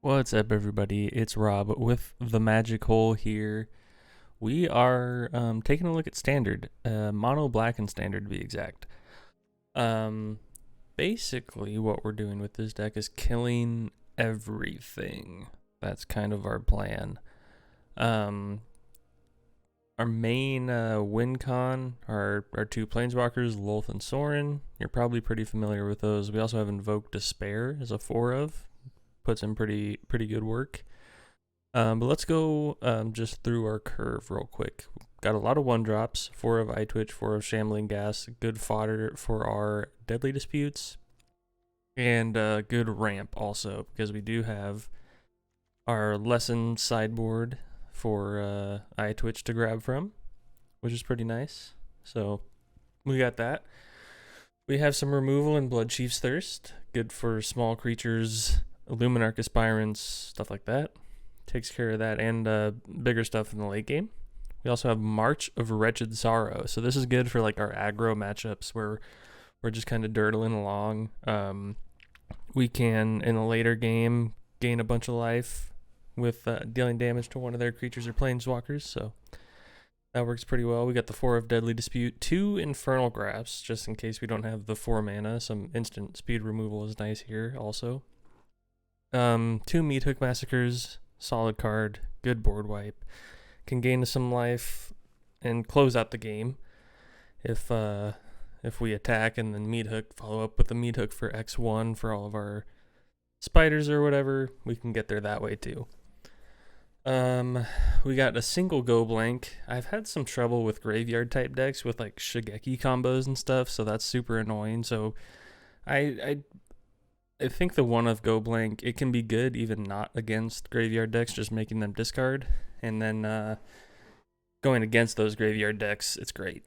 What's up, everybody? It's Rob with the Magic Hole here. We are taking a look at Standard, Mono Black and Standard to be exact. Um, Basically, what we're doing with this deck is killing everything. That's kind of our plan. Um, our main win con are our two Planeswalkers, Lolth and Sorin. You're probably pretty familiar with those. We also have Invoke Despair as a 4 of. Puts in pretty good work. But let's go just through our curve real quick. Got a lot of 1-drops, 4 of Twitch, 4 of Shambling Gas, good fodder for our Deadly Disputes, and good ramp also, because we do have our Lesson sideboard for Twitch to grab from, which is pretty nice. So we got that. We have some removal in Blood Chief's Thirst, good for small creatures, Luminarch Aspirants, stuff like that. Takes care of that and bigger stuff in the late game. We also have March of Wretched Sorrow. So this is good for like our aggro matchups where we're just kind of dirtling along. We can, in a later game, gain a bunch of life with dealing damage to one of their creatures or planeswalkers. So that works pretty well. We got the 4 of Deadly Dispute, 2 Infernal Grasps, just in case we don't have the 4 mana. Some instant speed removal is nice here also. 2 Meathook Massacres, solid card, good board wipe. Can gain some life and close out the game if we attack and then Meathook, follow up with the Meathook for X1 for all of our spiders or whatever. We can get there that way too. We got a single go blank. I've had some trouble with graveyard type decks with like Shigeki combos and stuff, so that's super annoying. So I think the one of Go Blank, it can be good even not against graveyard decks, just making them discard. And then going against those graveyard decks, it's great.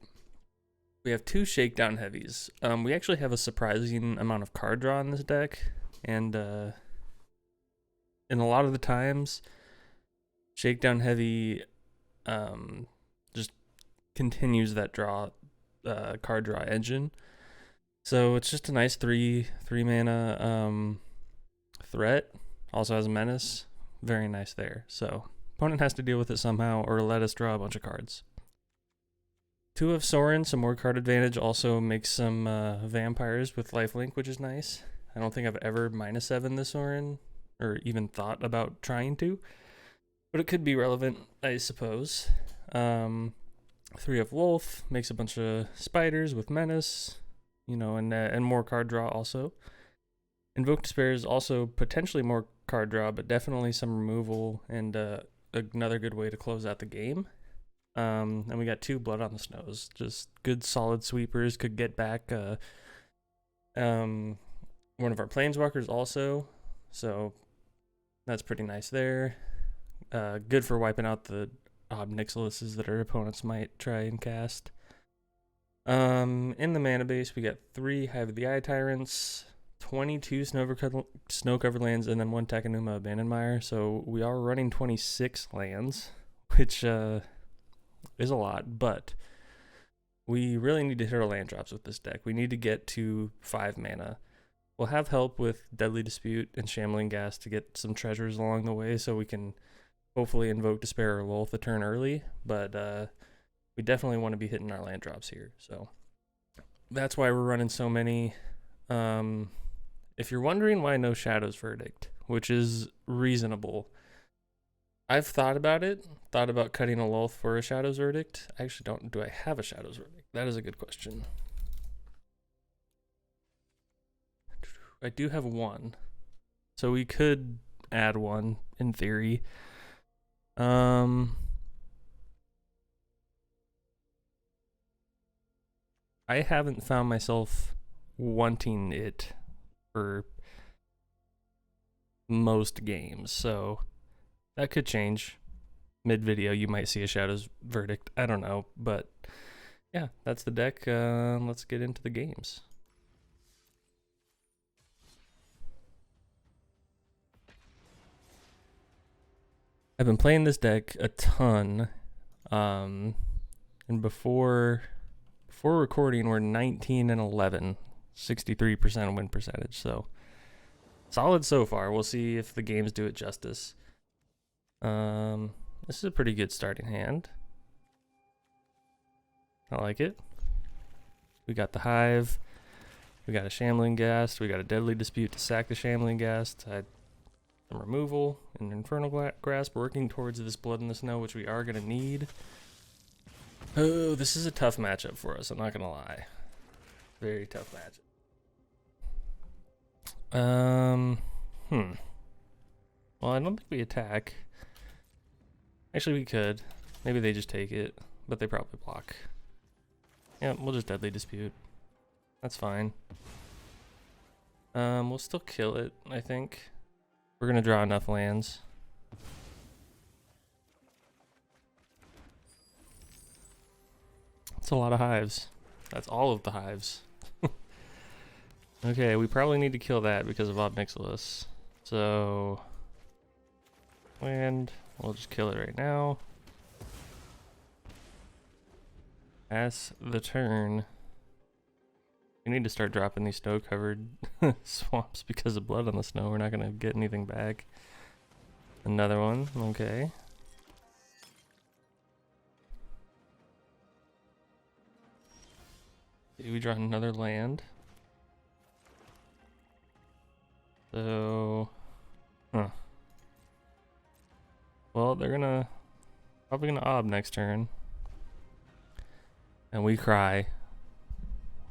We have 2 Shakedown Heavies. We actually have a surprising amount of card draw in this deck. And a lot of the times, Shakedown Heavy just continues that card draw engine. So it's just a nice 3 mana threat. Also has a menace. Very nice there. So opponent has to deal with it somehow or let us draw a bunch of cards. 2 of Sorin, some more card advantage. Also makes some vampires with lifelink, which is nice. I don't think I've ever -7 this Sorin or even thought about trying to. But it could be relevant, I suppose. 3 of Lolth makes a bunch of spiders with menace. And more card draw also. Invoke Despair is also potentially more card draw, but definitely some removal and another good way to close out the game. And we got 2 Blood on the Snows, just good solid sweepers. Could get back one of our planeswalkers also, so that's pretty nice there. Good for wiping out the Obnixiluses that our opponents might try and cast. In the mana base, we got 3 Hive of the Eye Tyrants, 22 Snow-Covered Lands, and then 1 Takenuma Abandoned Mire. So we are running 26 lands, which is a lot, but we really need to hit our land drops with this deck. We need to get to 5 mana. We'll have help with Deadly Dispute and Shambling Gas to get some treasures along the way, so we can hopefully Invoke Despair or Lolth a turn early, but we definitely want to be hitting our land drops here. So that's why we're running so many. If you're wondering why no Shadow's Verdict, which is reasonable, I've thought about it. Thought about cutting a Lolth for a Shadow's Verdict. I actually don't. Do I have a Shadow's Verdict? That is a good question. I do have 1. So we could add 1 in theory. I haven't found myself wanting it for most games, so that could change. Mid-video, you might see a Shadow's Verdict. I don't know, but yeah, that's the deck. Let's get into the games. I've been playing this deck a ton, and before recording, we're 19 and 11, 63% win percentage. So Solid so far. We'll see if the games do it justice. This is a pretty good starting hand. I like it. We got the Hive. We got a Shambling Ghast. We got a Deadly Dispute to sack the Shambling Ghast. Some removal and Infernal Grasp, working towards this Blood in the Snow, which we are going to need. Oh, this is a tough matchup for us, I'm not going to lie. Very tough matchup. Well, I don't think we attack. Actually, we could. Maybe they just take it, but they probably block. Yeah, we'll just Deadly Dispute. That's fine. We'll still kill it, I think. We're gonna draw enough lands. That's a lot of hives. That's all of the hives. Okay, we probably need to kill that because of Ob Nixilis. So, land. We'll just kill it right now. Pass the turn. We need to start dropping these snow-covered swamps because of Blood on the Snow. We're not going to get anything back. Another one. Okay. We draw another land. So, well, they're probably gonna ob next turn. And we cry.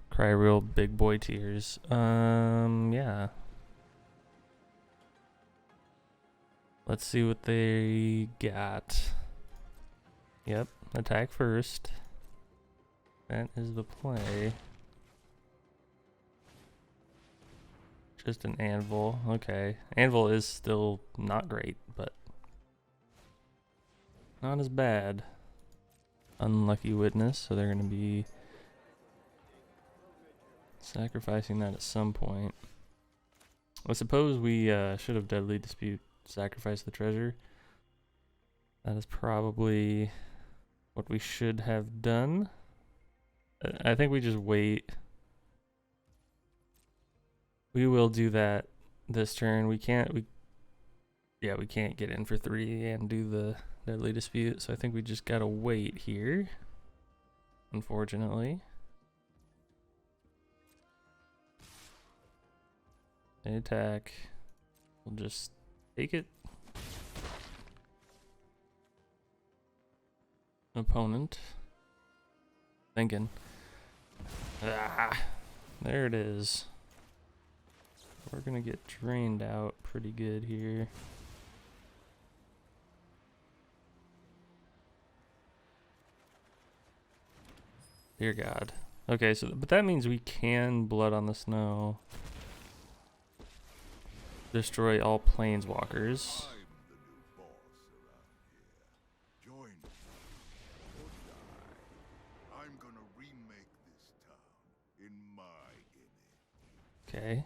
Cry real big boy tears. Yeah. Let's see what they got. Yep, attack first. That is the play. Just an anvil. Okay. Anvil is still not great, but not as bad. Unlucky Witness, so they're going to be sacrificing that at some point. I suppose we should have Deadly Dispute, sacrifice the treasure. That is probably what we should have done. I think we just wait. We will do that this turn. We can't get in for 3 and do the Deadly Dispute, so I think we just gotta wait here, unfortunately. They attack. We'll just take it. Opponent. Thinking. Ah, there it is. We're gonna get drained out pretty good here. Dear God. Okay, so but that means we can Blood on the Snow. Destroy all planeswalkers. Okay.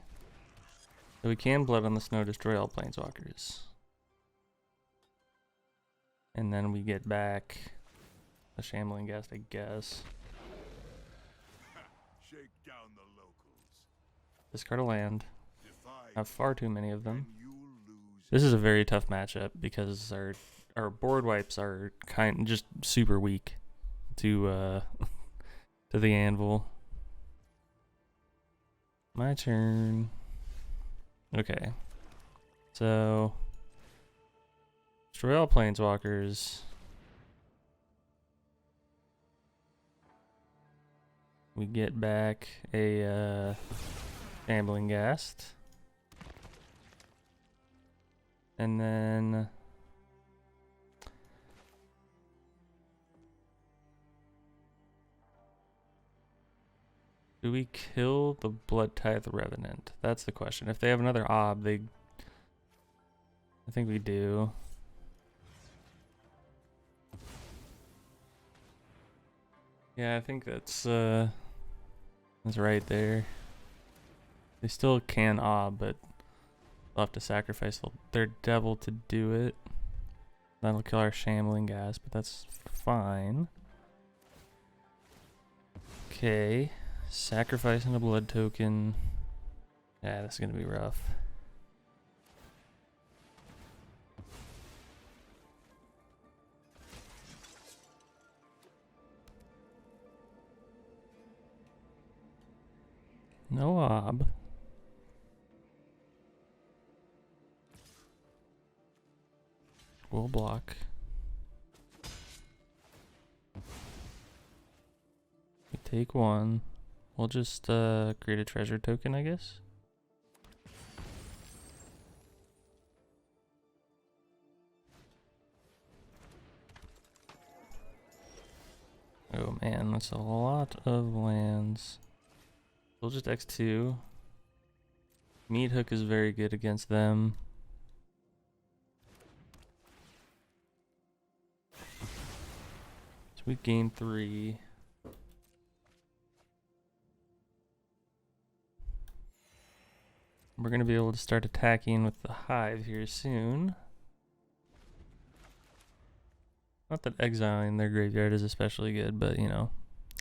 So we can Blood on the Snow, destroy all planeswalkers. And then we get back a Shambling Ghast, I guess. Shake down the locals. Discard a land. Have far too many of them. This is a very tough matchup because our board wipes are just super weak to to the anvil. My turn. Okay. So destroy all planeswalkers. We get back a Shambling Ghast. And then do we kill the Blood Tithe Revenant? That's the question. If they have another ob, I think we do. Yeah, I think that's right there. They still can ob, but they'll have to sacrifice their devil to do it. That'll kill our Shambling Ghast, but that's fine. Okay. Sacrificing a blood token. Yeah, this is gonna be rough. No ob. We'll block. We take one. We'll just create a treasure token, I guess. Oh man, that's a lot of lands. We'll just X2. Meat Hook is very good against them. So we gain 3. We're going to be able to start attacking with the hive here soon. Not that exiling their graveyard is especially good, but you know,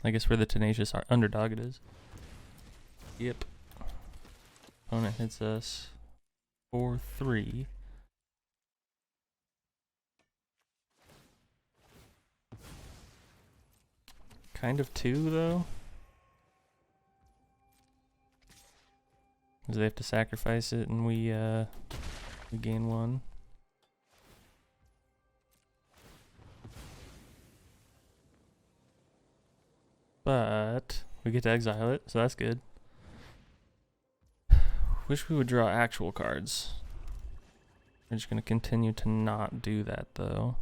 I guess we're the tenacious underdog it is. Yep. Opponent hits us for 3. Kind of 2 though. Because they have to sacrifice it and we gain 1. But we get to exile it, so that's good. Wish we would draw actual cards. We're just going to continue to not do that though.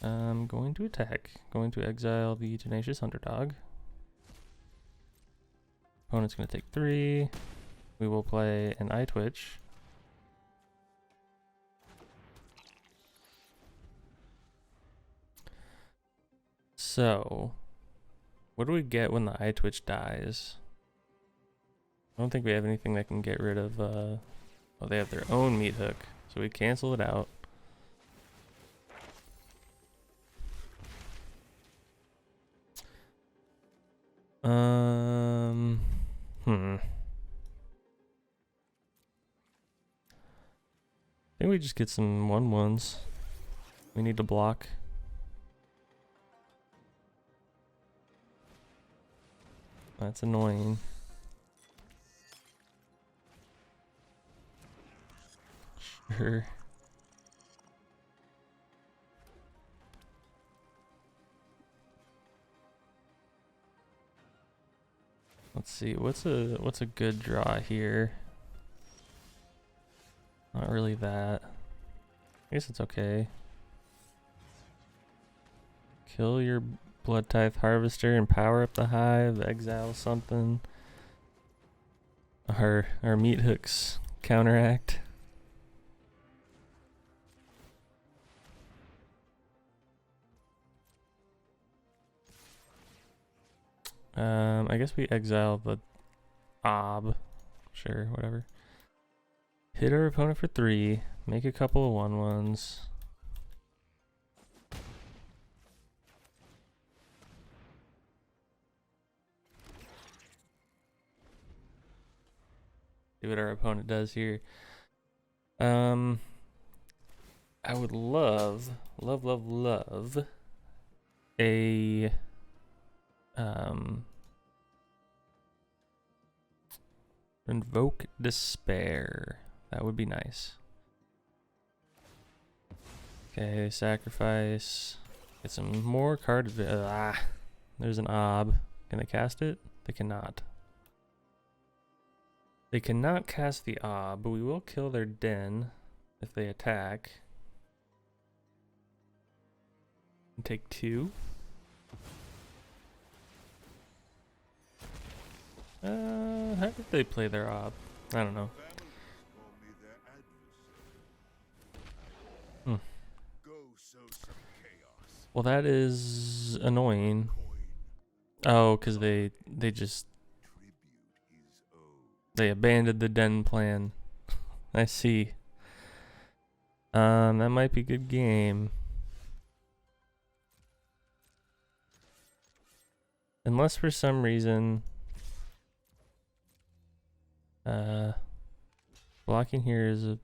I'm going to attack. Going to exile the tenacious underdog. Opponent's going to take 3. We will play an eye twitch. So, what do we get when the eye twitch dies? I don't think we have anything that can get rid of, oh, they have their own meat hook, so we cancel it out. I think we just get some 1/1s. We need to block. That's annoying. Sure. Let's see, what's a good draw here? Not really that. I guess it's okay. Kill your Blood Tithe Harvester and power up the hive, exile something. Our meat hooks counteract. I guess we exile the ob. Sure, whatever. Hit our opponent for 3. Make a couple of 1/1s. See what our opponent does here. I would love a Invoke Despair. That would be nice. Okay, sacrifice. Get some more cards. There's an ob. Can they cast it? They cannot. They cannot cast the ob, but we will kill their den if they attack. And take 2. How did they play their ob? I don't know. Well, that is annoying. Oh, because they abandoned the den plan. I see. That might be a good game. Unless for some reason blocking here is a...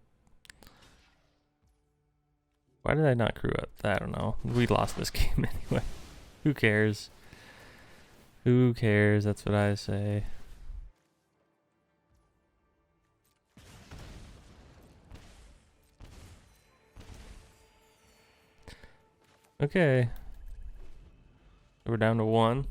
Why did I not crew up? I don't know. We lost this game anyway. Who cares? Who cares? That's what I say. Okay. We're down to 1.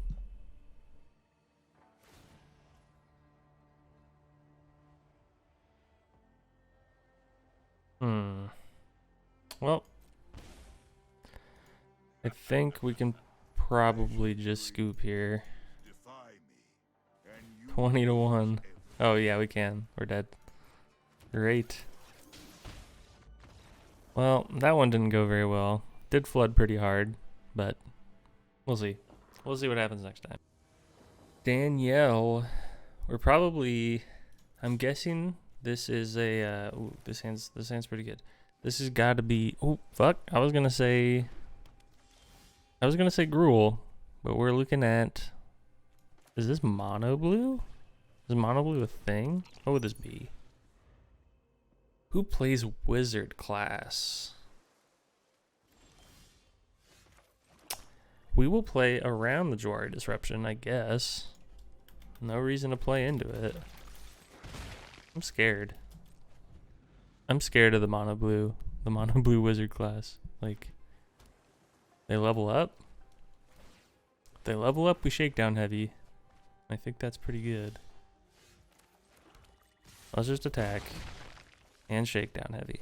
Well, I think we can probably just scoop here. 20 to 1. Oh yeah, we can. We're dead. Great. Well, that one didn't go very well. Did flood pretty hard, but we'll see. We'll see what happens next time. Danielle, we're probably, I'm guessing this is a, ooh, this hand's pretty good. This has got to be, oh, fuck. I was going to say Gruul, but we're looking at, is this mono blue? Is mono blue a thing? What would this be? Who plays wizard class? We will play around the Jwari Disruption, I guess. No reason to play into it. I'm scared. I'm scared of the mono blue wizard class. Like, they level up. If they level up, we shake down heavy. I think that's pretty good. Let's just attack and shake down heavy.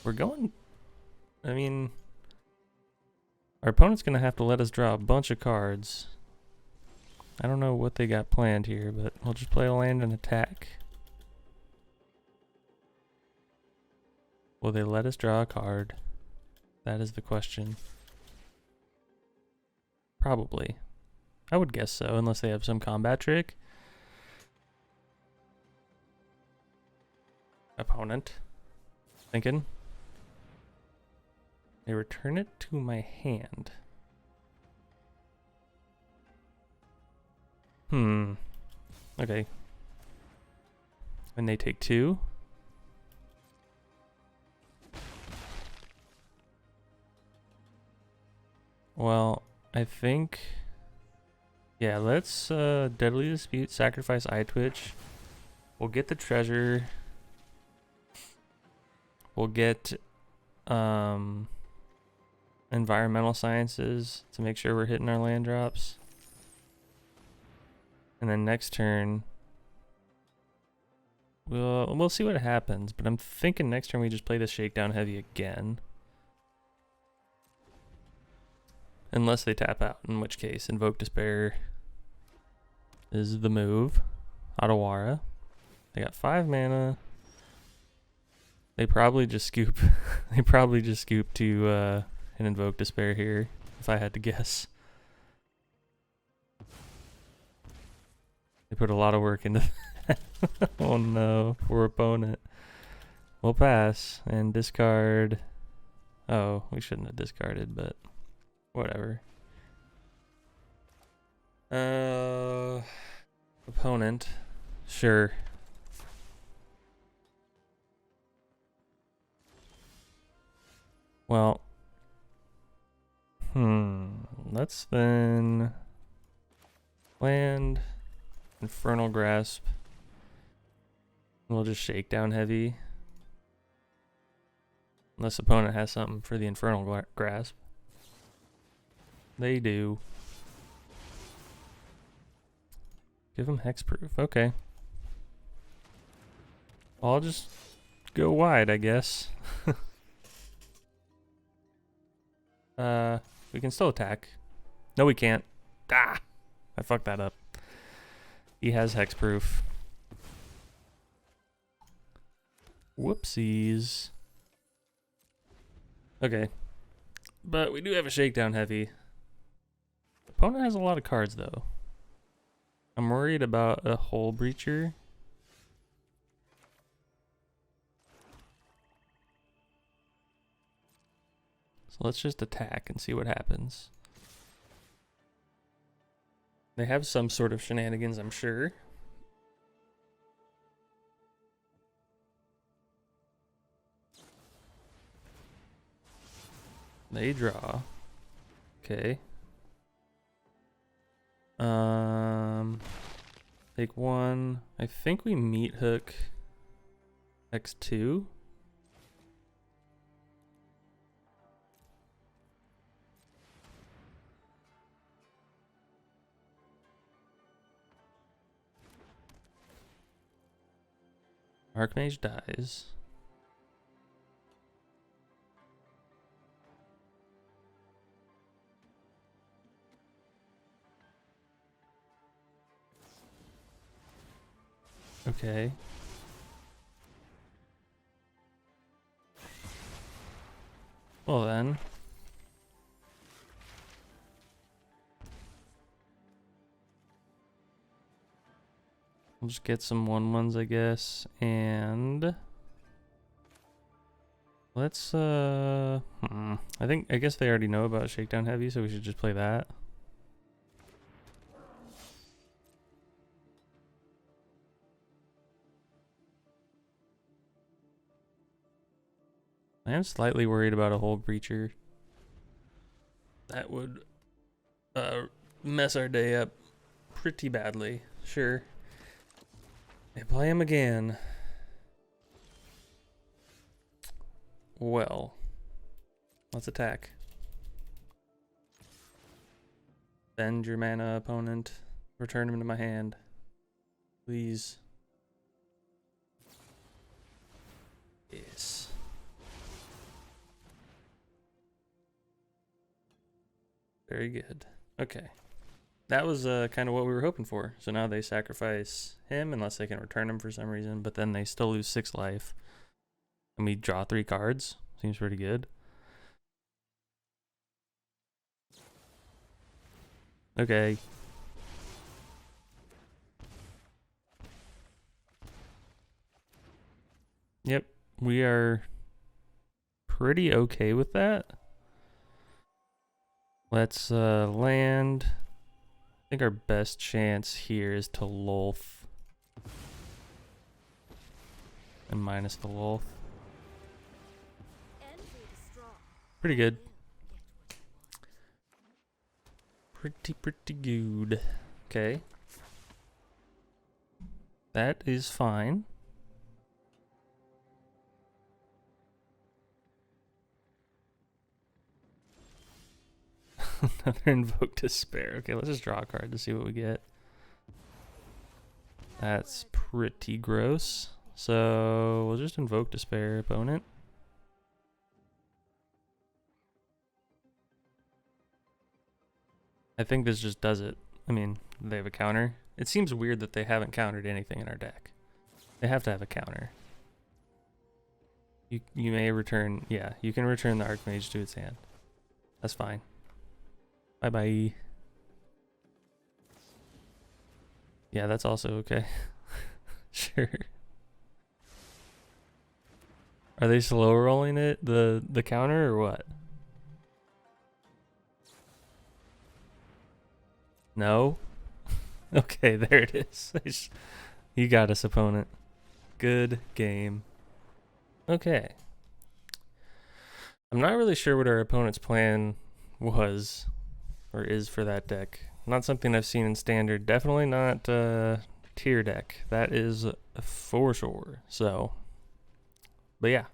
We're going, I mean, our opponent's gonna have to let us draw a bunch of cards. I don't know what they got planned here, but we'll just play a land and attack. Will they let us draw a card? That is the question. Probably. I would guess so, unless they have some combat trick. Opponent. Thinking. They return it to my hand. Okay. And they take 2. Well, I think, yeah, let's Deadly Dispute, sacrifice Eye Twitch. We'll get the treasure. We'll get environmental sciences to make sure we're hitting our land drops. And then next turn, we'll see what happens, but I'm thinking next turn we just play the shakedown heavy again. Unless they tap out, in which case Invoke Despair is the move. Otawara. They got 5 mana. They probably just scoop to an Invoke Despair here, if I had to guess. They put a lot of work into that. Oh no, poor opponent. We'll pass and discard. Oh, we shouldn't have discarded, but whatever. Opponent. Sure. Well. Let's then land Infernal Grasp. We'll just shake down heavy. Unless opponent has something for the Infernal Grasp. They do. Give them hexproof. Okay. I'll just go wide, I guess. We can still attack. No, we can't. Ah! I fucked that up. He has hexproof. Whoopsies. Okay. But we do have a shakedown heavy. Opponent has a lot of cards, though. I'm worried about a Hull Breacher. So let's just attack and see what happens. They have some sort of shenanigans, I'm sure. They draw. Okay. Take one. I think we meat hook X2. Archmage dies. Okay. Well then. We'll just get some 1/1s, I guess, and let's I guess they already know about Shakedown Heavy, so we should just play that. I am slightly worried about a whole Breacher. That would mess our day up pretty badly. Sure. They play him again. Well, let's attack. Bend your mana, opponent. Return him to my hand. Please. Yes. Very good. Okay. That was kind of what we were hoping for. So now they sacrifice him unless they can return him for some reason, but then they still lose 6 life. And we draw 3 cards. Seems pretty good. Okay. Yep, we are pretty okay with that. Let's land. I think our best chance here is to Lolth. And minus the Lolth. Pretty good. Pretty good. Okay. That is fine. Another Invoke Despair. Okay, let's just draw a card to see what we get. That's pretty gross. So we'll just Invoke Despair, opponent. I think this just does it. I mean, they have a counter. It seems weird that they haven't countered anything in our deck. They have to have a counter. You may return, yeah, you can return the Archmage to its hand. That's fine. Bye-bye. Yeah, that's also okay. Sure. Are they slow rolling it, the counter, or what? No? Okay, there it is. You got us, opponent. Good game. Okay. I'm not really sure what our opponent's plan was or is for that deck. Not something I've seen in standard. Definitely not tier deck. That is for sure. So, but yeah.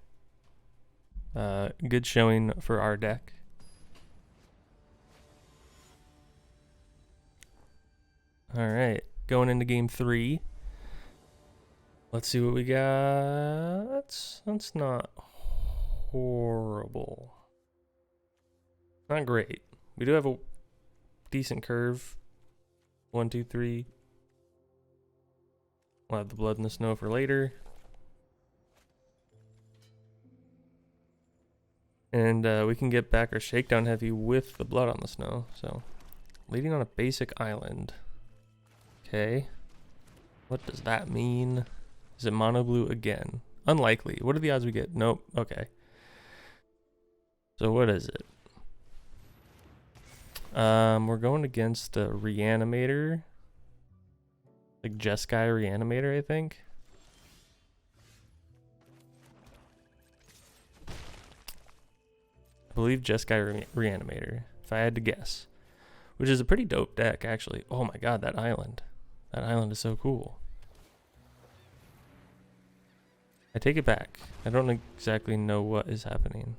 Good showing for our deck. All right, going into game 3. Let's see what we got. That's not horrible. Not great. We do have a decent curve. 1, 2, 3. We'll have the Blood in the Snow for later. And we can get back our Shakedown Heavy with the Blood on the Snow. So, leading on a basic island. Okay. What does that mean? Is it mono blue again? Unlikely. What are the odds we get? Nope. Okay. So what is it? We're going against a Reanimator. Like Jeskai Reanimator, I think. I believe Jeskai Reanimator, if I had to guess. which is a pretty dope deck, actually. Oh my god, that island. That island is so cool. I take it back. I don't exactly know what is happening.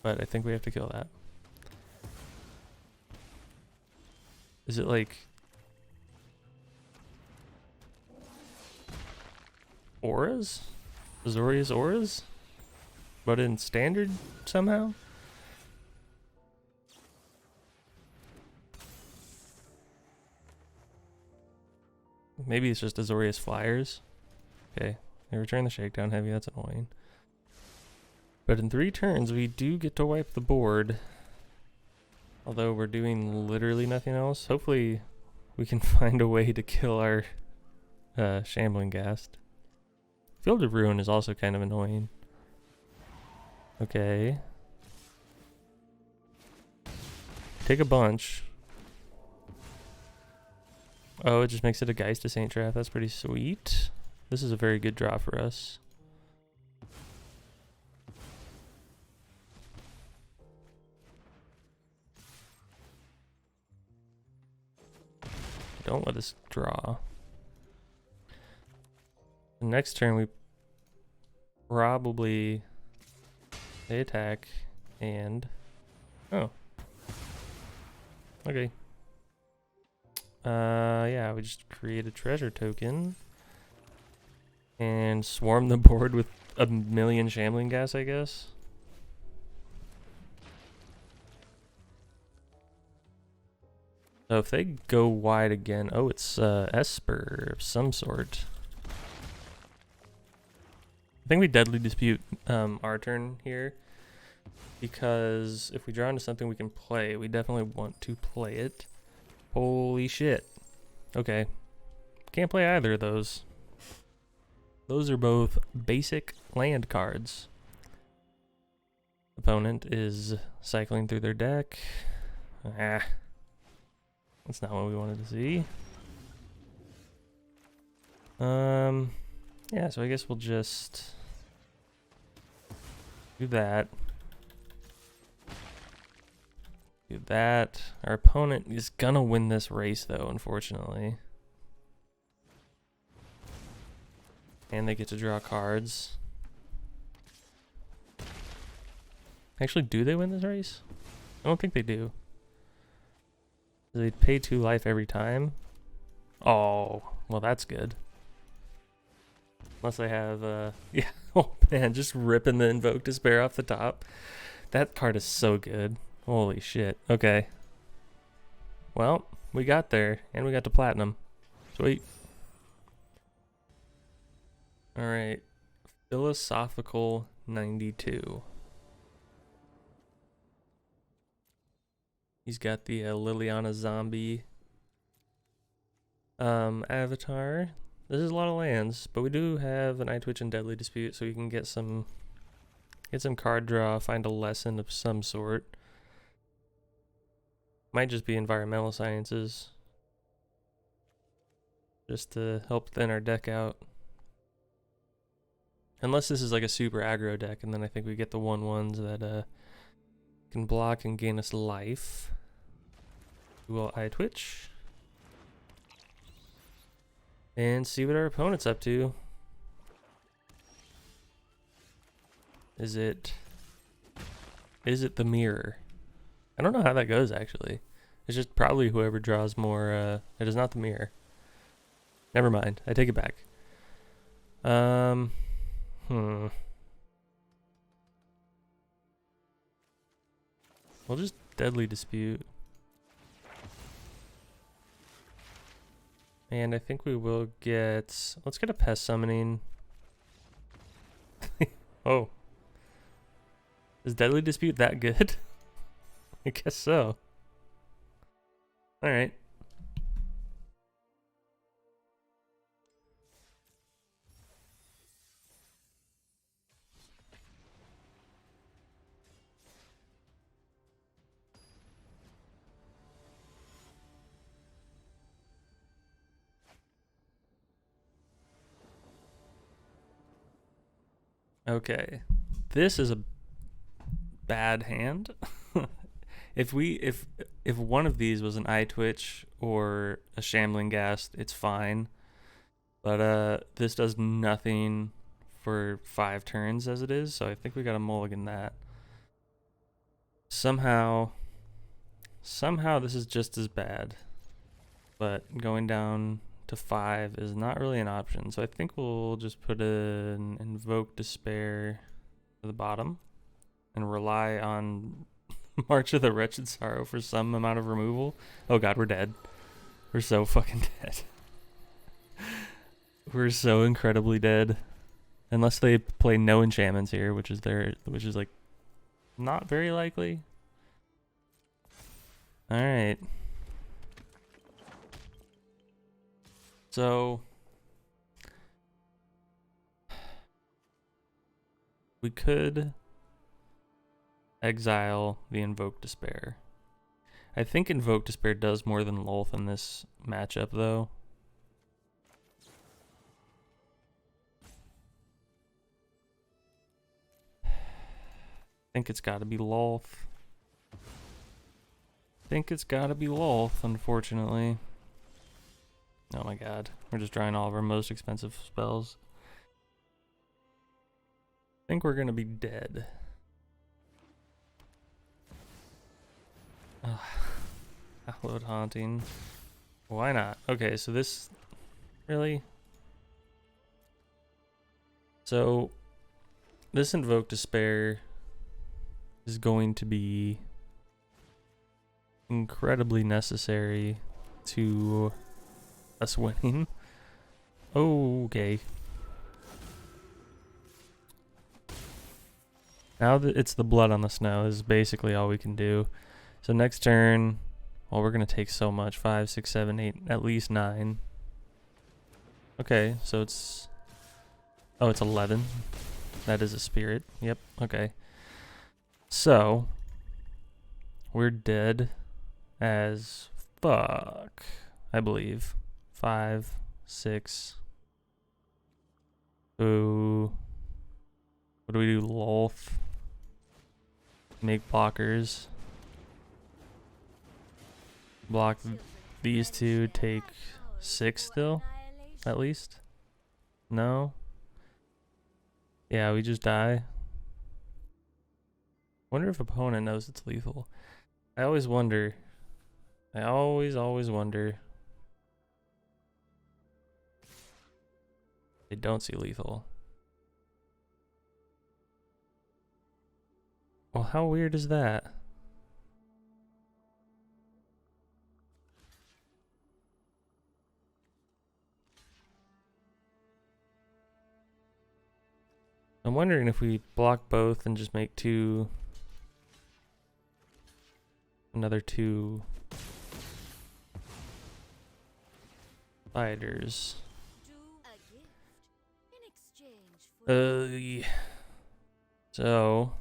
But I think we have to kill that. Is it like... auras? Azorius auras? But in standard somehow? Maybe it's just Azorius flyers. Okay, they return the Shakedown Heavy, that's annoying. But in 3 turns, we do get to wipe the board. Although we're doing literally nothing else. Hopefully, we can find a way to kill our Shambling Ghast. Field of Ruin is also kind of annoying. Okay. Take a bunch. Oh, it just makes it a Geist to Saint Trap. That's pretty sweet. This is a very good draw for us. Don't let us draw. The next turn we probably they attack and oh. Okay. Yeah, we just create a treasure token and swarm the board with a million Shambling Ghast, I guess. So if they go wide again, oh, it's Esper of some sort. I think we Deadly Dispute our turn here, because if we draw into something we can play, we definitely want to play it. Holy shit. Okay. Can't play either of those. Those are both basic land cards. Opponent is cycling through their deck. Ah. That's not what we wanted to see. Yeah, so I guess we'll just do that. Do that. Our opponent is gonna win this race though, unfortunately. And they get to draw cards. Actually, do they win this race? I don't think they do. They pay 2 life every time. Oh, well that's good. Unless they have, yeah. Oh man, just ripping the Invoke Despair off the top. That card is so good. Holy shit. Okay. Well, we got there, and we got to Platinum. Sweet. Alright. Philosophical 92. He's got the Liliana zombie avatar. This is a lot of lands, but we do have an Eye Twitch and Deadly Dispute, so we can get some card draw, find a lesson of some sort. Might just be environmental sciences, just to help thin our deck out. Unless this is like a super aggro deck, and then I think we get the 1/1s that can block and gain us life. We'll Eye Twitch. And see what our opponent's up to. Is it the mirror? I don't know how that goes actually. It's just probably whoever draws more, it is not the mirror. Never mind, I take it back. We'll just Deadly Dispute. And I think we will get... let's get a Pest Summoning. Oh. Is Deadly Dispute that good? I guess so. Alright. Okay, this is a bad hand. if one of these was an eye twitch or a shambling ghast, it's fine. But this does nothing for 5 turns as it is, so I think we got to mulligan that. Somehow this is just as bad, but going down to 5 is not really an option. So I think we'll just put an Invoke Despair to the bottom and rely on March of the Wretched Sorrow for some amount of removal. Oh god, we're dead. We're so fucking dead. We're so incredibly dead. Unless they play no enchantments here, which is like not very likely. Alright. So we could exile the Invoke Despair. I think Invoke Despair does more than Lolth in this matchup though. I think it's gotta be Lolth. Unfortunately. Oh my god. We're just drawing all of our most expensive spells. I think we're gonna be dead. Hallowed Haunting. Why not? Okay, so this... Really? So, this Invoke Despair is going to be incredibly necessary to us winning. Okay. Now that it's the blood on the snow, this is basically all we can do. So next turn, well, we're going to take so much. 5, 6, 7, 8, at least 9. Okay, so it's... Oh, it's 11. That is a spirit. Yep, okay. So, we're dead as fuck, I believe. 5, 6. Ooh. What do we do? Lolth. Make blockers. Block these two, take 6 still, at least. No? Yeah, we just die. Wonder if opponent knows it's lethal. I always wonder. I always wonder. They don't see lethal. Well, how weird is that? I'm wondering if we block both and just make another 2 fighters. Yeah. So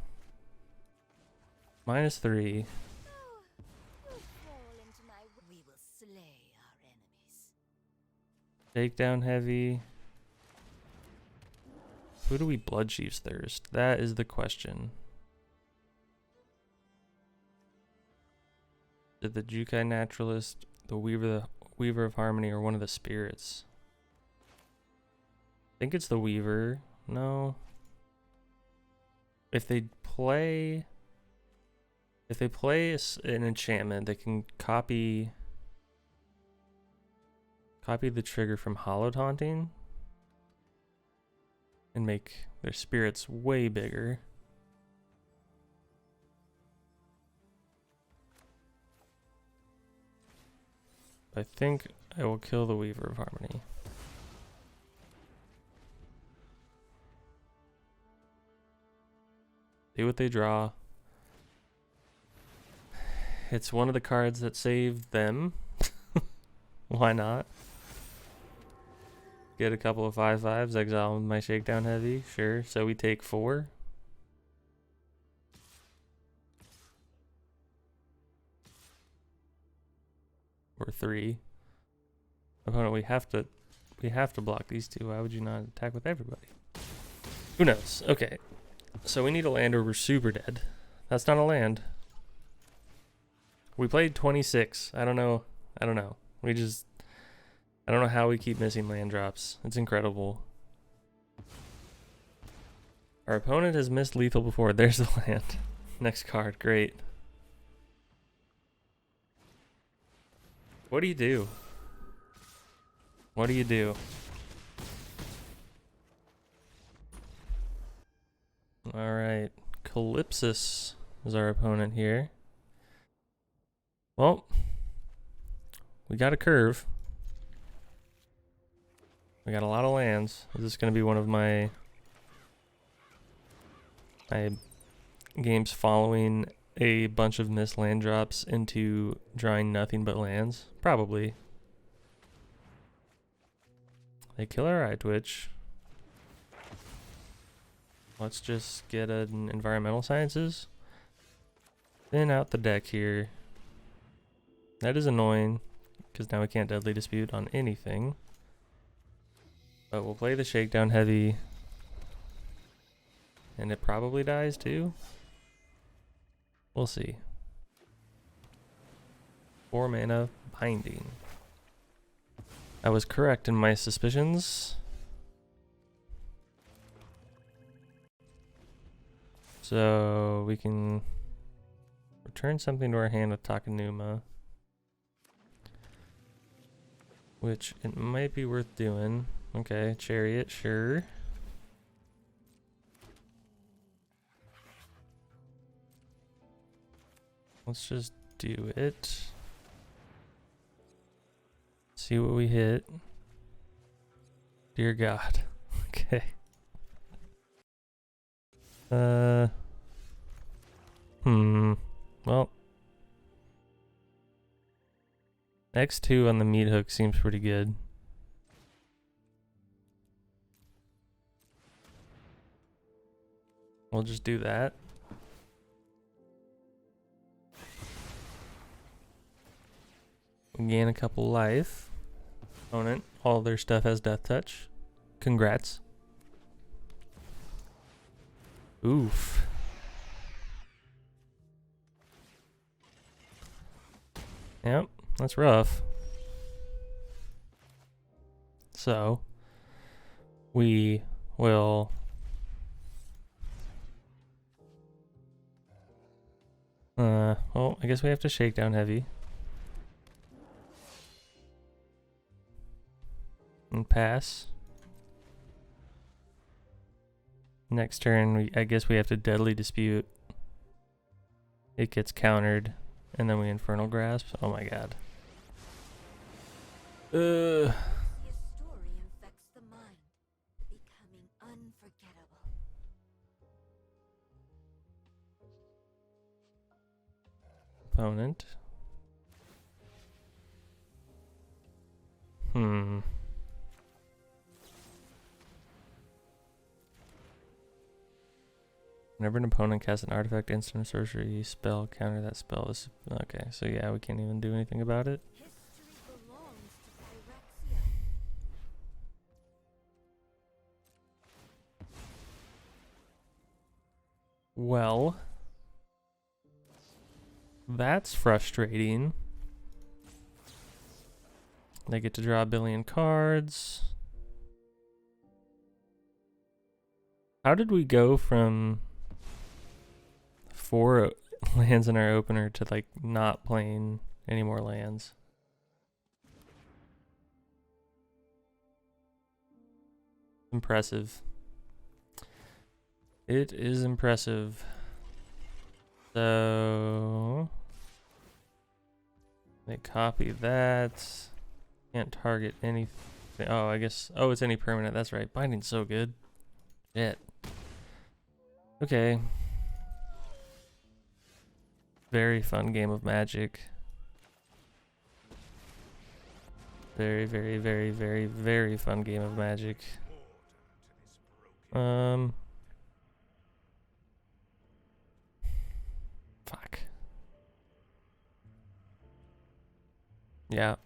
-3. Takedown heavy. Who do we Blood Chief's Thirst? That is the question. Did the Jukai Naturalist, the Weaver of Harmony, or one of the spirits? I think it's the Weaver. No. If they play an enchantment, they can copy the trigger from Hallowed Haunting and make their spirits way bigger. I think I will kill the Weaver of Harmony. See what they draw. It's one of the cards that saved them. Why not? Get a couple of 5/5s, exile my Shakedown Heavy, sure. So we take 4. Or 3. Opponent, we have to block these 2. Why would you not attack with everybody? Who knows? Okay. So we need a land or we're super dead. That's not a land. We played 26. I don't know. I don't know. I don't know how we keep missing land drops. It's incredible. Our opponent has missed lethal before. There's the land. Next card. Great. What do you do? What do you do? Alright. Calypsis is our opponent here. Well, we got a curve. We got a lot of lands. Is this going to be one of my games following a bunch of missed land drops into drawing nothing but lands? Probably. They kill our Eye Twitch. Let's just get an Environmental Sciences. Thin out the deck here. That is annoying, because now we can't Deadly Dispute on anything. But we'll play the Shakedown Heavy. And it probably dies too. We'll see. 4 mana Binding. I was correct in my suspicions. So we can return something to our hand with Takenuma, which it might be worth doing. Okay, Chariot, sure. Let's just do it. See what we hit. Dear God. Okay. Well. X2 on the meat hook seems pretty good. We'll just do that. Gain a couple life. Opponent, all their stuff has death touch. Congrats. Oof. Yep, that's rough. So, we will well, I guess we have to Shakedown Heavy. And pass. Next turn, I guess we have to Deadly Dispute. It gets countered, and then we Infernal Grasp. Oh my God. His story infects the mind, becoming unforgettable. Opponent. Whenever an opponent casts an artifact, instant, or sorcery spell, counter that spell. Okay, so yeah, we can't even do anything about it. History belongs to Phyrexia. Well, that's frustrating. They get to draw a billion cards. How did we go from 4 lands in our opener to like not playing any more lands? Impressive. It is impressive. So they copy that. Can't target anything. Oh, I guess. Oh, it's any permanent. That's right. Binding's so good. Shit. Okay. Very fun game of Magic. Very, very, very, very, very fun game of Magic. Fuck. Yeah.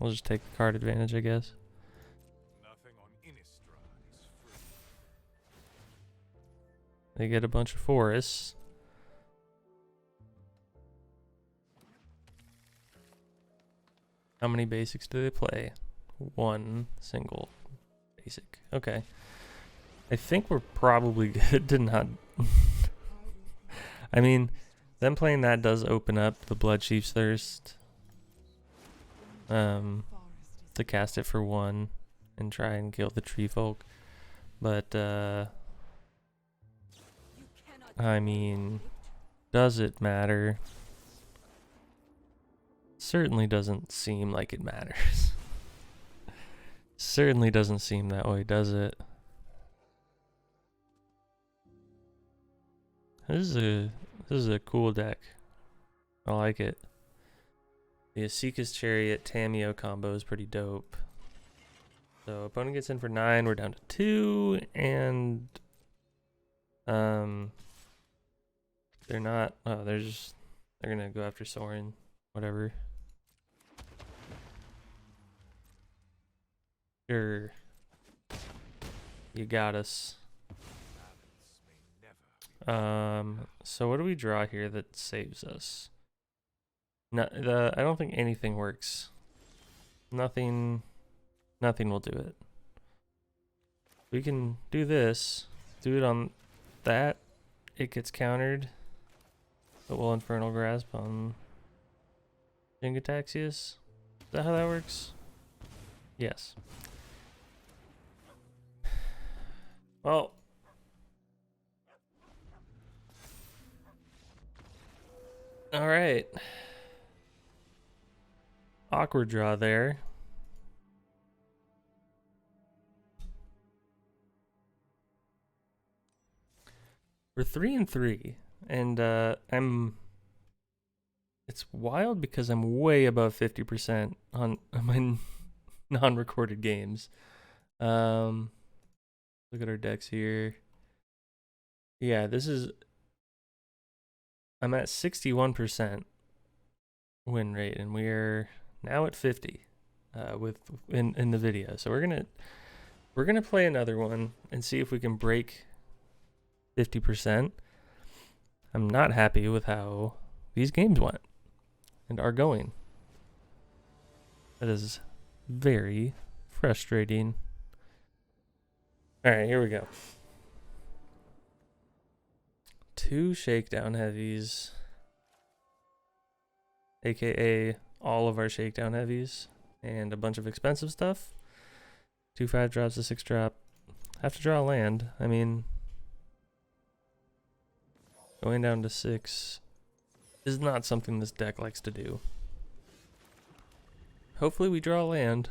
We'll just take the card advantage, I guess. Nothing on Innistrad is free. They get a bunch of forests. How many basics do they play? One single basic. Okay. I think we're probably good to not... I mean, them playing that does open up the Blood Chief's Thirst. To cast it for one and try and kill the tree folk. But, I mean, does it matter? Certainly doesn't seem like it matters. Certainly doesn't seem that way, does it? This is a cool deck. I like it. The Asika's Chariot Tamio combo is pretty dope. So opponent gets in for 9, we're down to 2, and they're not they're gonna go after Soren. Whatever. Sure. You got us. So what do we draw here that saves us? No, I don't think anything works. Nothing will do it. We can do this. Do it on that. It gets countered. But we'll Infernal Grasp on Jingataxius. Is that how that works? Yes. Well, all right. Awkward draw there. We're 3-3, and it's wild because I'm way above 50% on my non-recorded games. Look at our decks here. Yeah, I'm at 61% win rate, and we're now at 50 in the video. So we're gonna play another one and see if we can break 50%. I'm not happy with how these games went and are going. That is very frustrating. All right, here we go. 2 shakedown heavies, aka all of our shakedown heavies, and a bunch of expensive stuff. 2 5-drops, a 6-drop. Have to draw a land. I mean, going down to 6 is not something this deck likes to do. Hopefully we draw a land.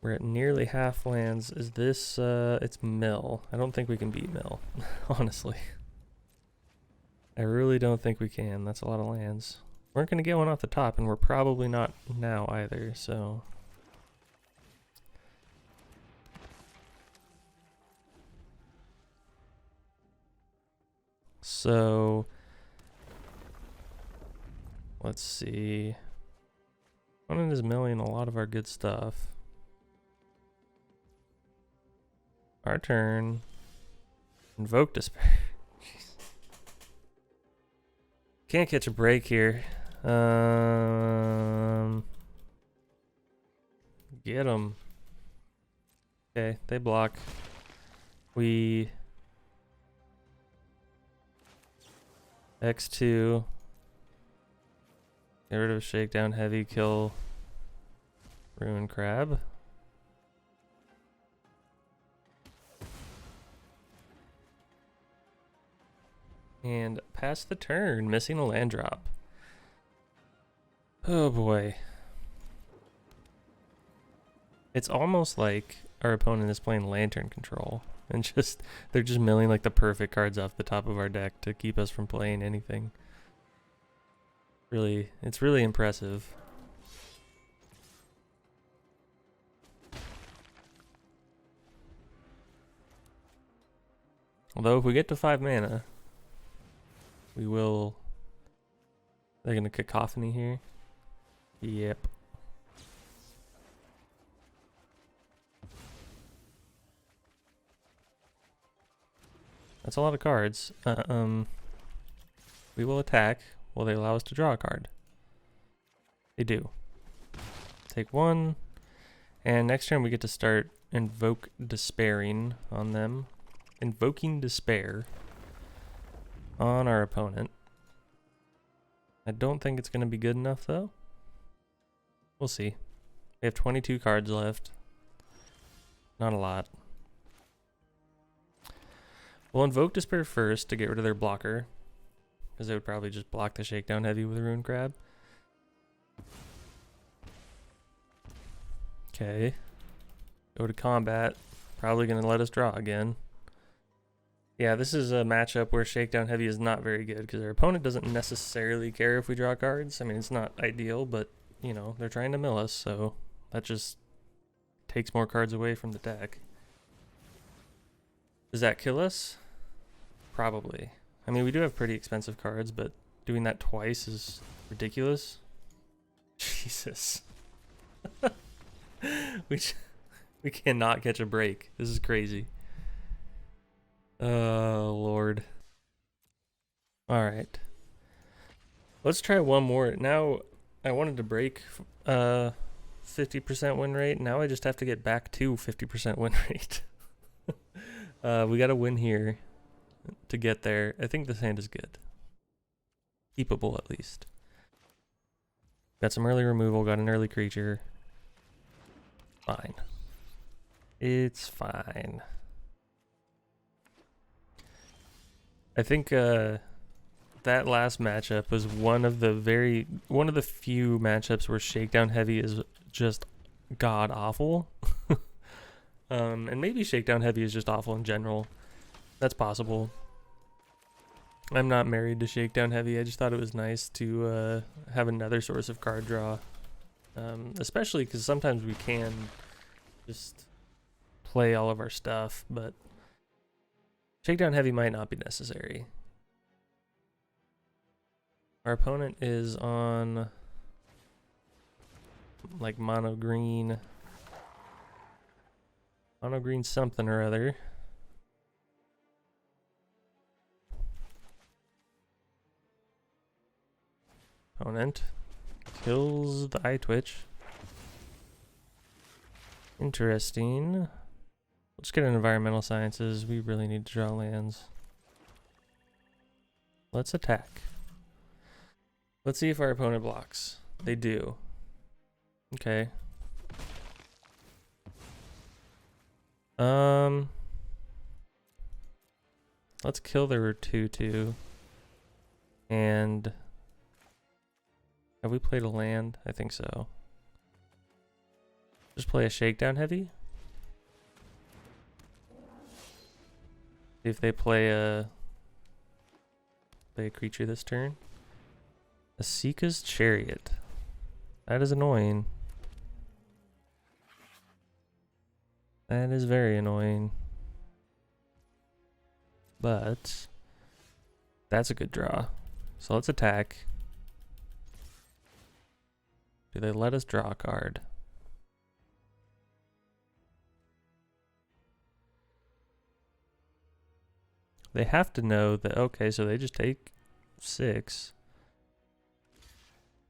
We're at nearly half lands. Is this, it's mill. I don't think we can beat mill, honestly. I really don't think we can. That's a lot of lands. We aren't going to get one off the top, and we're probably not now either, so... So... let's see. Opponent is milling a lot of our good stuff. Our turn. Invoke Despair. Can't catch a break here. Get them. Okay, they block. We X2. Get rid of Shakedown Heavy, kill Ruin Crab. And pass the turn, missing a land drop. Oh boy. It's almost like our opponent is playing Lantern Control. And they're just milling like the perfect cards off the top of our deck to keep us from playing anything. Really, it's really impressive. Although if we get to 5 mana, we will... They're gonna Cacophony here. Yep. That's a lot of cards. We will attack. Will they allow us to draw a card? They do. Take one. And next turn we get to start Invoke Despairing on them. Invoking Despair on our opponent. I don't think it's going to be good enough though. We'll see. We have 22 cards left. Not a lot. We'll Invoke Despair first to get rid of their blocker, because they would probably just block the Shakedown Heavy with Rune Crab. Okay. Go to combat. Probably going to let us draw again. Yeah, this is a matchup where Shakedown Heavy is not very good, because our opponent doesn't necessarily care if we draw cards. I mean, it's not ideal, but, you know, they're trying to mill us, so that just takes more cards away from the deck. Does that kill us? Probably. I mean, we do have pretty expensive cards, but doing that twice is ridiculous. Jesus. we cannot catch a break. This is crazy. Oh, Lord. Alright. Let's try one more. Now, I wanted to break 50% win rate. Now I just have to get back to 50% win rate. We got to win here to get there. I think this hand is good. Keepable, at least. Got some early removal. Got an early creature. Fine. It's fine. I think that last matchup was one of the few matchups where Shakedown Heavy is just god awful. And maybe Shakedown Heavy is just awful in general. That's possible. I'm not married to Shakedown Heavy. I just thought it was nice to have another source of card draw. Especially because sometimes we can just play all of our stuff, but Shakedown Heavy might not be necessary. Our opponent is on like mono green something or other. Opponent kills the eye twitch. Interesting. Let's get an environmental sciences. We really need to draw lands. Let's attack. Let's see if our opponent blocks. They do. Okay. Let's kill their 2/2. And have we played a land? I think so. Just play a Shakedown Heavy. If they play a creature this turn. Asika's Chariot. That is annoying. That is very annoying. But that's a good draw. So let's attack. Do they let us draw a card? They have to know that, okay, so they just take 6.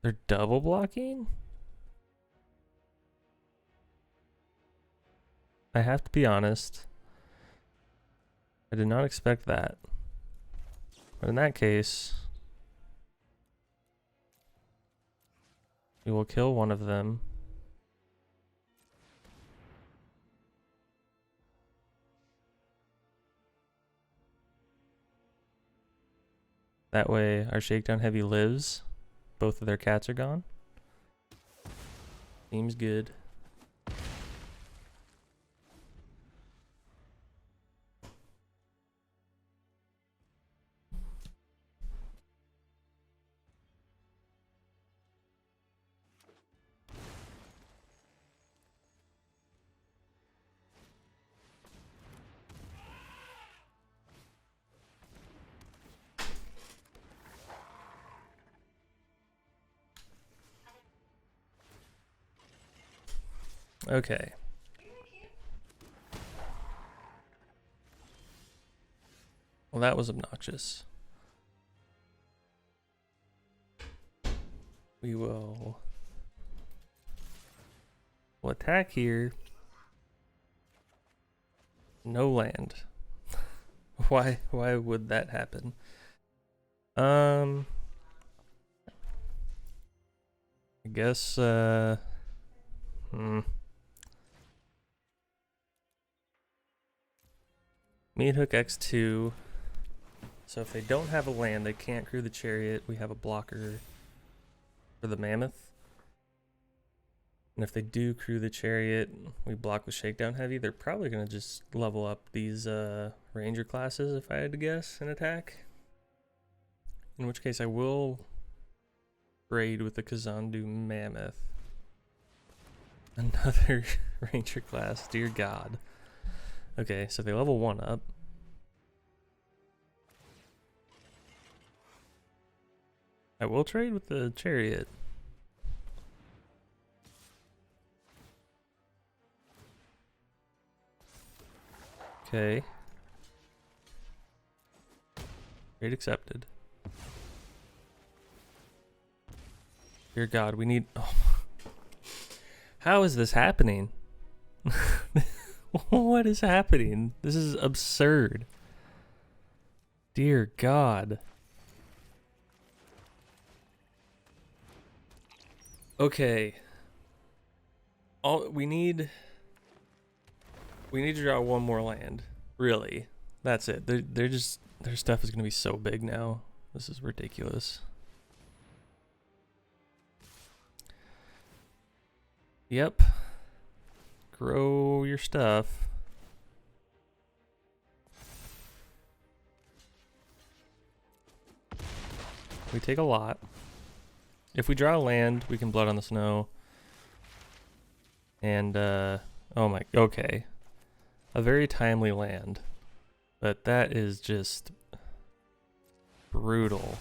They're double blocking? I have to be honest. I did not expect that. But in that case, we will kill one of them. That way our Shakedown Heavy lives. Both of their cats are gone. Seems good. Okay. Well, that was obnoxious. We will We'll attack here. No land. Why would that happen? I guess Meat hook X2. So if they don't have a land, they can't crew the chariot. We have a blocker for the mammoth. And if they do crew the chariot, we block with shakedown heavy. They're probably going to just level up these ranger classes, if I had to guess, and attack. In which case I will raid with the Kazandu mammoth. Another ranger class, dear God. Okay, so they level 1 up. I will trade with the chariot. Okay. Trade accepted. Dear God, we need... Oh. How is this happening? What is happening? This is absurd. Dear God. Okay. We need to draw one more land. Really. That's it. They're just, their stuff is going to be so big now. This is ridiculous. Yep. Grow your stuff. We take a lot. If we draw land, we can Blood on the Snow. And, oh my, okay. A very timely land. But that is just brutal.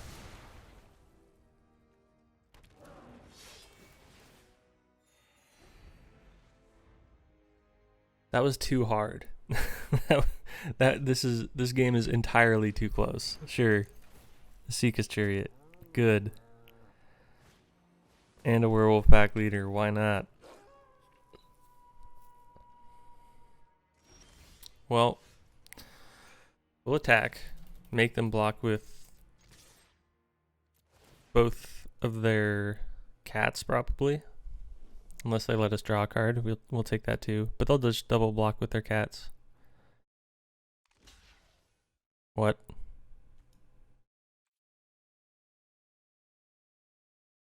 That was too hard. This game is entirely too close. Sure. The Seeka's Chariot. Good. And a werewolf pack leader. Why not? Well, we'll attack. Make them block with both of their cats, probably. Unless they let us draw a card. We'll take that too. But they'll just double block with their cats. What?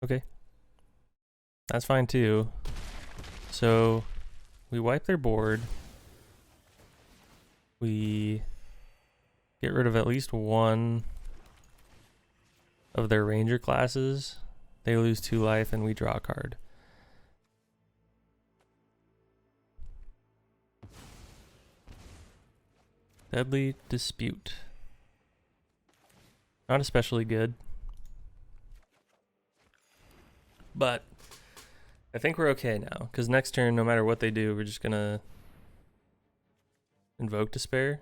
Okay. That's fine too. So we wipe their board. We get rid of at least one of their ranger classes. They lose 2 life and we draw a card. Deadly Dispute. Not especially good. But I think we're okay now. Because next turn, no matter what they do, we're just going to Invoke Despair.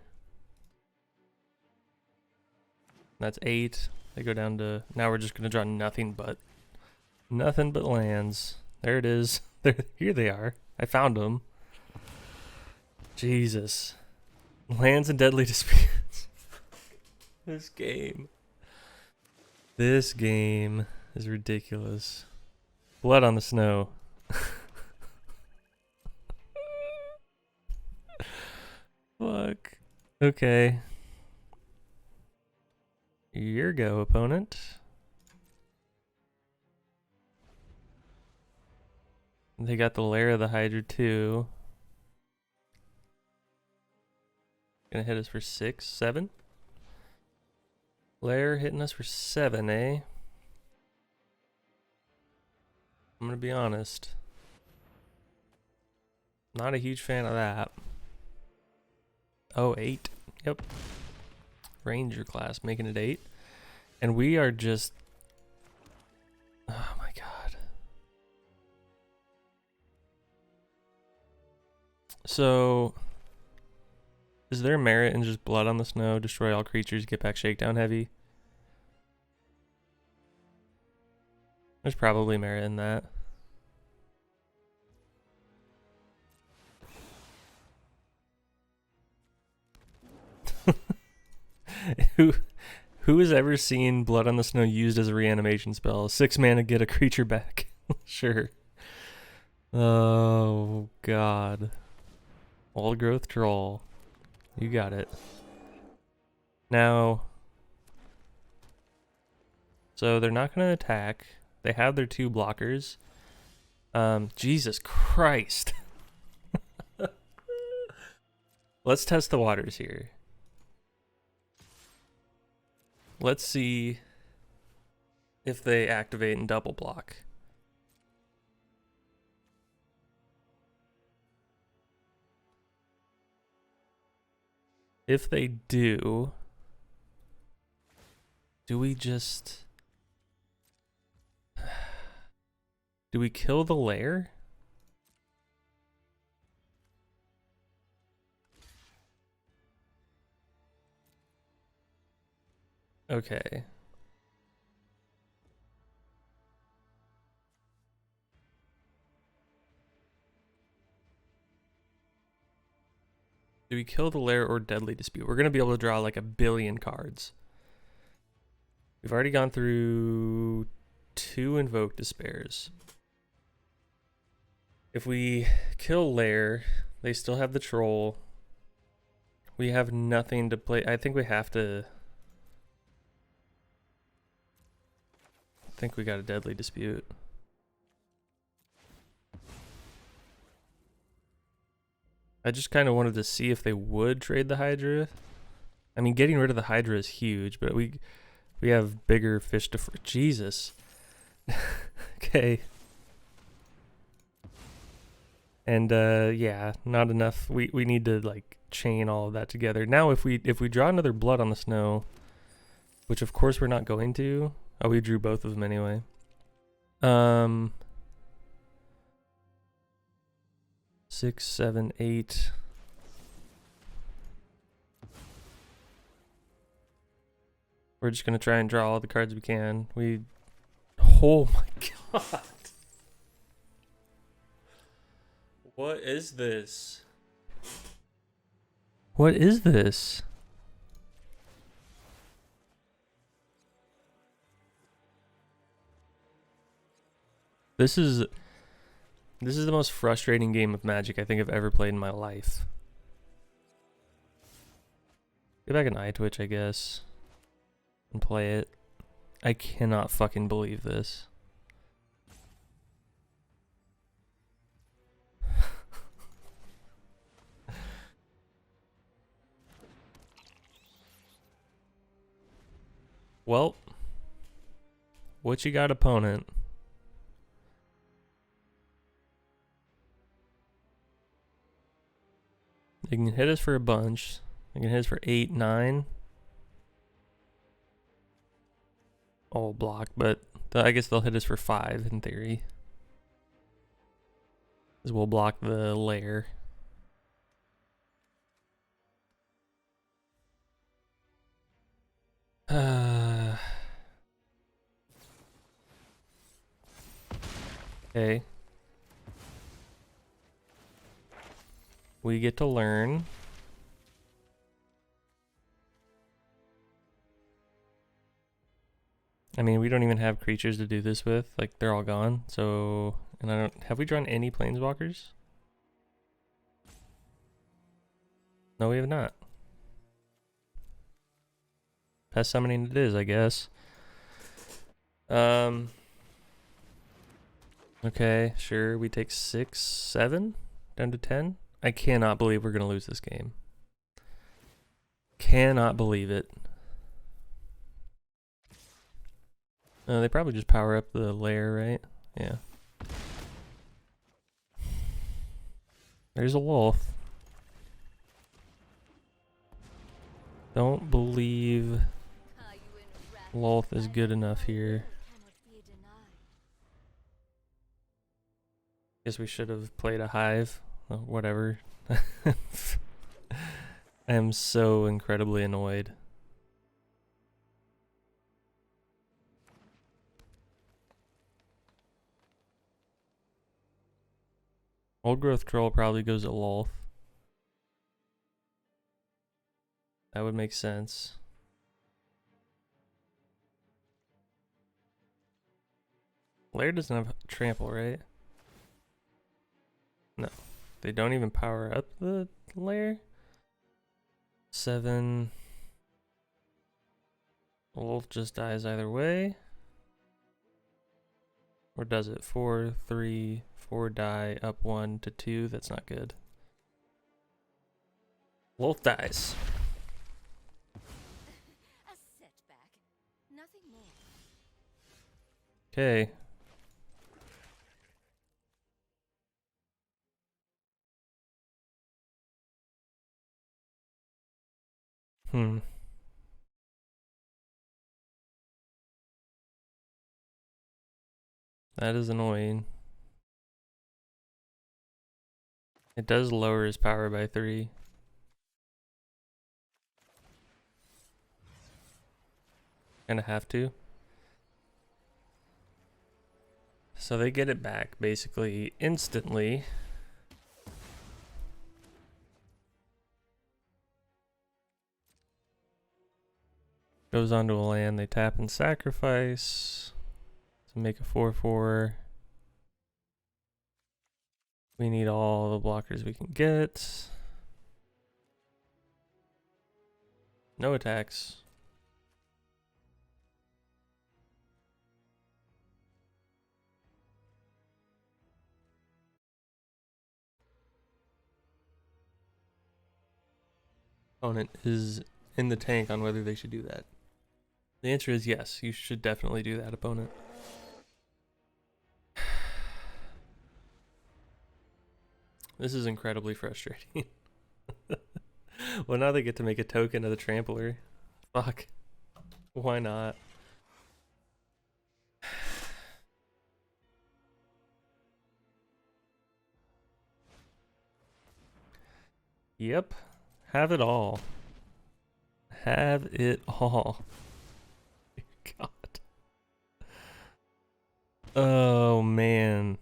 That's 8. They go down to... Now we're just going to draw nothing but lands. There it is. Here they are. I found them. Jesus. Lands and Deadly Disputes. This game is ridiculous. Blood on the Snow. Fuck. Okay. Your go, opponent. They got the Lair of the Hydra too. Gonna hit us for 6, 7. Lair hitting us for 7, eh? I'm gonna be honest. Not a huge fan of that. Oh, 8. Yep. Ranger class, making it 8. And we are just... Oh my god. So... Is there merit in just Blood on the Snow, destroy all creatures, get back shakedown heavy? There's probably merit in that. who who has ever seen Blood on the Snow used as a reanimation spell? 6 mana, get a creature back. Sure. Oh god. Old growth troll. You got it. Now, so they're not going to attack. They have their 2 blockers. Jesus Christ. Let's test the waters here. Let's see if they activate and double block. If they do we just... Do we kill the lair? Okay. Do we kill the lair or deadly dispute? We're going to be able to draw like a billion cards. We've already gone through 2 invoke despairs. If we kill lair, they still have the troll. We have nothing to play. I think we have to... I think we got a deadly dispute. I just kind of wanted to see if they would trade the Hydra. I mean, getting rid of the Hydra is huge, but we have bigger fish to fry. Jesus. Okay. And yeah, not enough. We need to like chain all of that together. Now if we draw another Blood on the Snow, which of course we're not going to. Oh, we drew both of them anyway. 6, 7, 8. We're just gonna try and draw all the cards we can. Oh my god. What is this? What is this? This is the most frustrating game of Magic I think I've ever played in my life. Get back an eye twitch, I guess, and play it. I cannot fucking believe this. Well, what you got, opponent? They can hit us for a bunch. They can hit us for 8, 9. Oh, block, but I guess they'll hit us for 5 in theory. Because we'll block the lair. Okay. We get to learn. I mean, we don't even have creatures to do this with. Like, they're all gone. So, and I don't... Have we drawn any planeswalkers? No, we have not. Pest summoning it is, I guess. Okay, sure. We take 6, 7 down to 10. I cannot believe we're gonna lose this game. Cannot believe it. They probably just power up the lair, right? Yeah. There's a wolf. Don't believe Lolth is good enough here. Guess we should have played a hive. Oh, whatever. I am so incredibly annoyed. Old growth troll probably goes at Lolth. That would make sense. Lair doesn't have trample, right? No. They don't even power up the lair. 7. Wolf just dies either way. Or does it? 4, 3, 4 die, up 1 to 2. That's not good. Wolf dies. A setback. Nothing more. Okay. That is annoying. It does lower his power by 3. Kinda have to. So they get it back basically instantly. Goes onto a land, they tap and sacrifice to make a 4/4. We need all the blockers we can get. No attacks. Opponent is in the tank on whether they should do that. The answer is yes, you should definitely do that, opponent. This is incredibly frustrating. Well, now they get to make a token of the trampler. Fuck. Why not? Yep. Have it all. Have it all. God. Oh, man.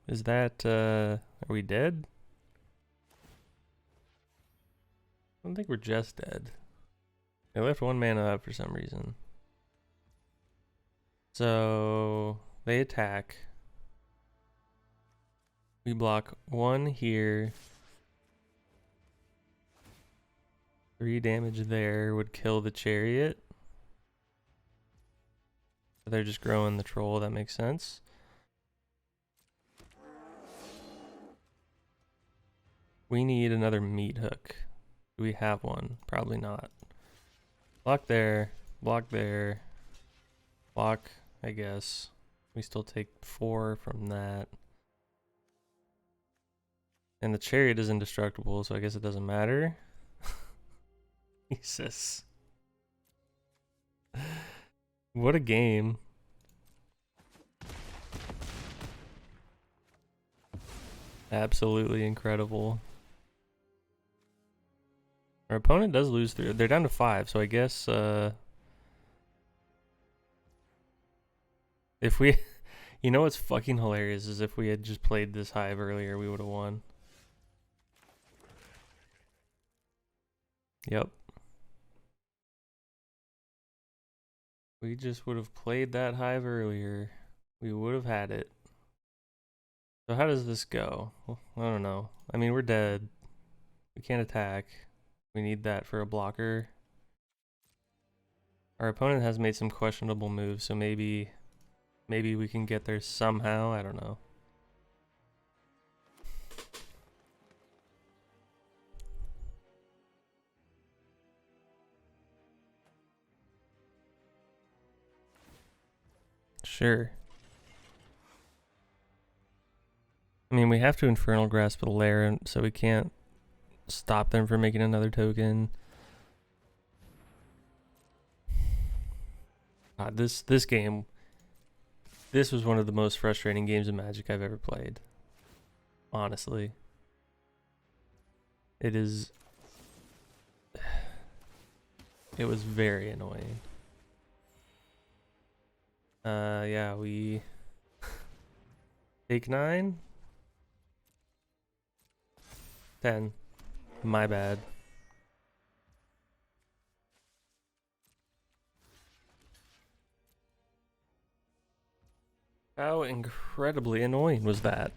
Is that, are we dead? I don't think we're just dead. They left 1 mana up for some reason. So, they attack. We block 1 here. 3 damage there would kill the chariot. They're just growing the troll, that makes sense. We need another meat hook. Do we have one? Probably not. Block there, block there, block, I guess. We still take 4 from that. And the chariot is indestructible, so I guess it doesn't matter. Jesus. What a game. Absolutely incredible. Our opponent does lose 3. They're down to 5, so I guess if we you know what's fucking hilarious is if we had just played this hive earlier, we would have won. Yep. We just would have played that hive earlier. We would have had it. So how does this go? Well, I don't know. I mean, we're dead. We can't attack. We need that for a blocker. Our opponent has made some questionable moves, so maybe we can get there somehow. I don't know. Sure. I mean, we have to Infernal Grasp the Lair, so we can't stop them from making another token. This game, this was one of the most frustrating games of Magic I've ever played. Honestly. It is... It was very annoying. Yeah, we... Take 9? 10. My bad. How incredibly annoying was that?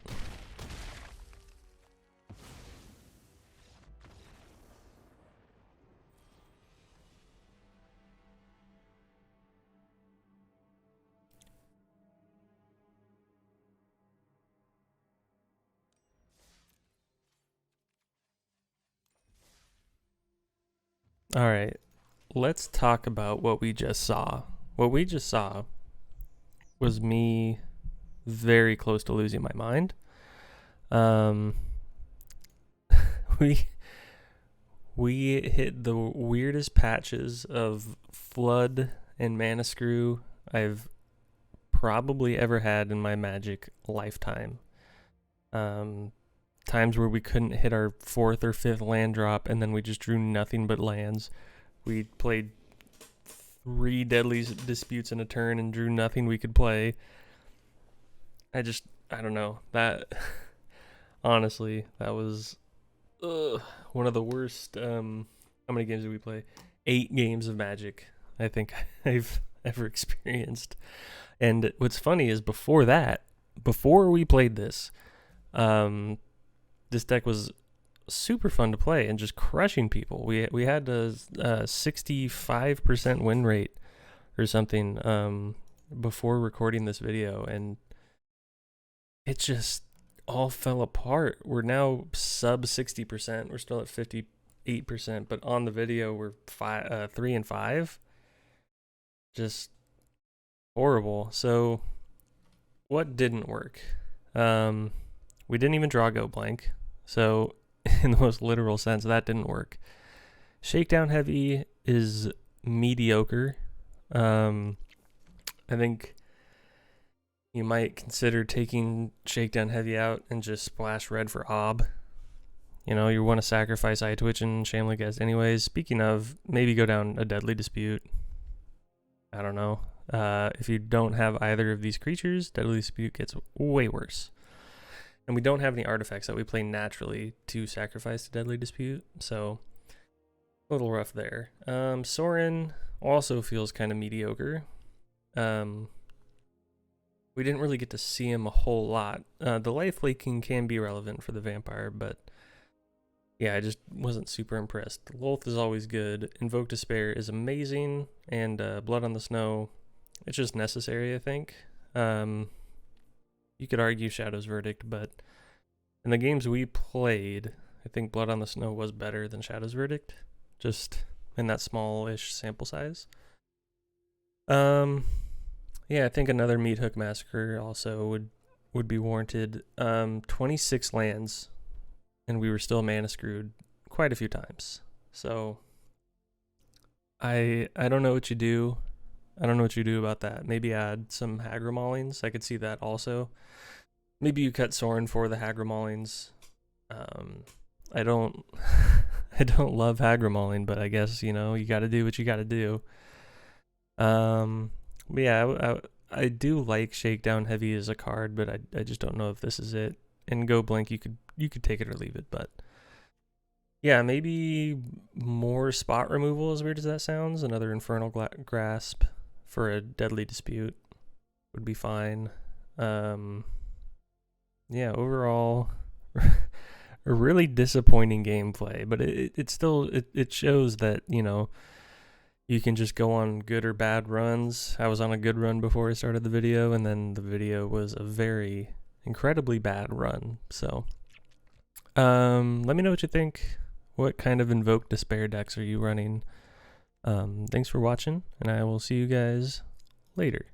All right, let's talk about what we just saw. What we just saw was me very close to losing my mind. Um, we we hit the weirdest patches of flood and mana screw I've probably ever had in my Magic lifetime. Um, Times where we couldn't hit our fourth or fifth land drop, and then we just drew nothing but lands. We played 3 deadly disputes in a turn and drew nothing we could play. I don't know. That, honestly, that was one of the worst. How many games did we play? 8 games of Magic, I think I've ever experienced. And what's funny is before that, before we played this, this deck was super fun to play and just crushing people. We had a 65% win rate or something before recording this video, and it just all fell apart. We're now sub 60%. We're still at 58%, but on the video we're 3-5. Just horrible. So what didn't work? We didn't even draw Go Blank. So in the most literal sense, that didn't work. Shakedown Heavy is mediocre. I think you might consider taking Shakedown Heavy out and just splash red for Ob. You know, you want to sacrifice Eye Twitch and Shameless Guest anyways. Speaking of, maybe go down a Deadly Dispute. I don't know. If you don't have either of these creatures, Deadly Dispute gets way worse. And we don't have any artifacts that we play naturally to sacrifice to Deadly Dispute, so a little rough there. Sorin also feels kind of mediocre. We didn't really get to see him a whole lot. The life leaking can be relevant for the vampire, but yeah, I just wasn't super impressed. Lolth is always good. Invoke Despair is amazing, and Blood on the Snow, it's just necessary, I think. You could argue Shadow's Verdict, but in the games we played, I think Blood on the Snow was better than Shadow's Verdict, just in that small-ish sample size. Yeah, I think another Meat Hook Massacre also would be warranted. 26 lands, and we were still mana screwed quite a few times. So I don't know what you do. I don't know what you do about that. Maybe add some Hagramaulings. I could see that also. Maybe you cut Sorin for the Hagramaulings. I don't I don't love Hagramauling, but I guess, you know, you got to do what you got to do. But yeah, I do like Shakedown Heavy as a card, but I just don't know if this is it. And Go Blink, you could take it or leave it, but yeah, maybe more spot removal, as weird as that sounds. Another Infernal Grasp for a Deadly Dispute would be fine. Yeah, overall, a really disappointing gameplay, but it still shows that, you know, you can just go on good or bad runs. I was on a good run before I started the video, and then the video was a very incredibly bad run. So let me know what you think. What kind of Invoke Despair decks are you running? Thanks for watching, and I will see you guys later.